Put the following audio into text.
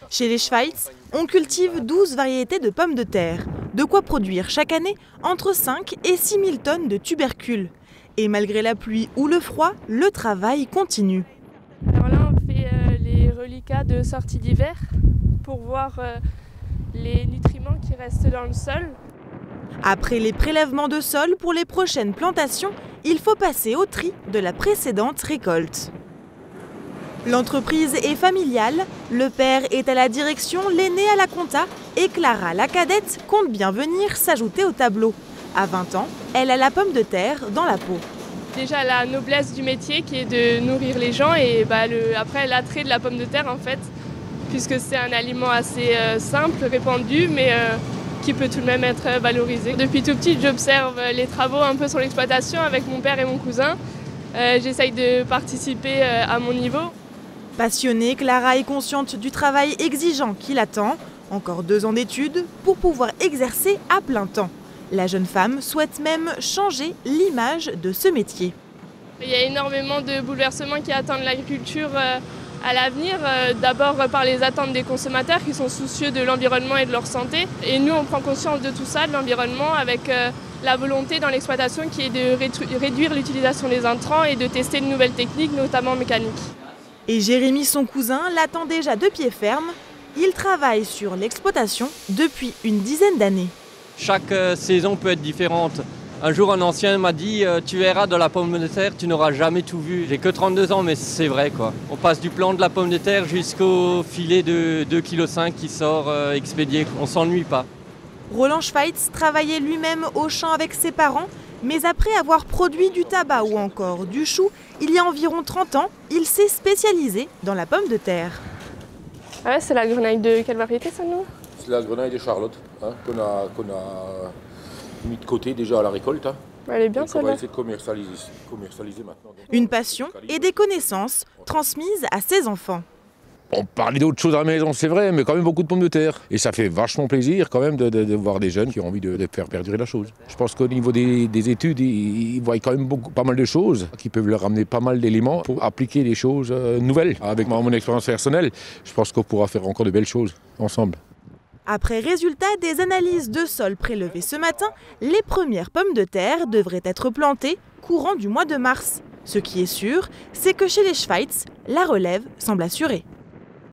Chez les Schweitz, on cultive 12 variétés de pommes de terre, de quoi produire chaque année entre 5 et 6 000 tonnes de tubercules. Et malgré la pluie ou le froid, le travail continue. Alors là, on fait les reliquats de sortie d'hiver pour voir les nutriments qui restent dans le sol. Après les prélèvements de sol pour les prochaines plantations, il faut passer au tri de la précédente récolte. L'entreprise est familiale, le père est à la direction, l'aîné à la compta et Clara, la cadette, compte bien venir s'ajouter au tableau. À 20 ans, elle a la pomme de terre dans la peau. Déjà la noblesse du métier qui est de nourrir les gens et après l'attrait de la pomme de terre en fait, puisque c'est un aliment assez simple, répandu, mais qui peut tout de même être valorisé. Depuis tout petit, j'observe les travaux un peu sur l'exploitation avec mon père et mon cousin. J'essaye de participer à mon niveau. Passionnée, Clara est consciente du travail exigeant qui l'attend. Encore 2 ans d'études pour pouvoir exercer à plein temps. La jeune femme souhaite même changer l'image de ce métier. Il y a énormément de bouleversements qui attendent l'agriculture à l'avenir. D'abord par les attentes des consommateurs qui sont soucieux de l'environnement et de leur santé. Et nous, on prend conscience de tout ça, de l'environnement, avec la volonté dans l'exploitation qui est de réduire l'utilisation des intrants et de tester de nouvelles techniques, notamment mécaniques. Et Jérémy, son cousin, l'attend déjà de pied ferme. Il travaille sur l'exploitation depuis une dizaine d'années. Chaque saison peut être différente. Un jour, un ancien m'a dit « Tu verras dans la pomme de terre, tu n'auras jamais tout vu ». J'ai que 32 ans, mais c'est vrai, quoi. On passe du plant de la pomme de terre jusqu'au filet de 2,5 kg qui sort expédié. On ne s'ennuie pas. Roland Schweitz travaillait lui-même au champ avec ses parents, mais après avoir produit du tabac ou encore du chou, il y a environ 30 ans, il s'est spécialisé dans la pomme de terre. Ah ouais, c'est la grenaille de quelle variété ça, nous ? C'est la grenaille de Charlotte qu'on a mis de côté déjà à la récolte. Elle est bien on celle-là. va essayer de commercialiser maintenant. Une passion et des connaissances transmises à ses enfants. On parlait d'autres choses à la maison, c'est vrai, mais quand même beaucoup de pommes de terre. Et ça fait vachement plaisir quand même de voir des jeunes qui ont envie de faire perdurer la chose. Je pense qu'au niveau des études, ils voient quand même pas mal de choses qui peuvent leur amener pas mal d'éléments pour appliquer des choses nouvelles. Avec mon expérience personnelle, je pense qu'on pourra faire encore de belles choses ensemble. Après résultat des analyses de sol prélevées ce matin, les premières pommes de terre devraient être plantées courant du mois de mars. Ce qui est sûr, c'est que chez les Schweitz, la relève semble assurée.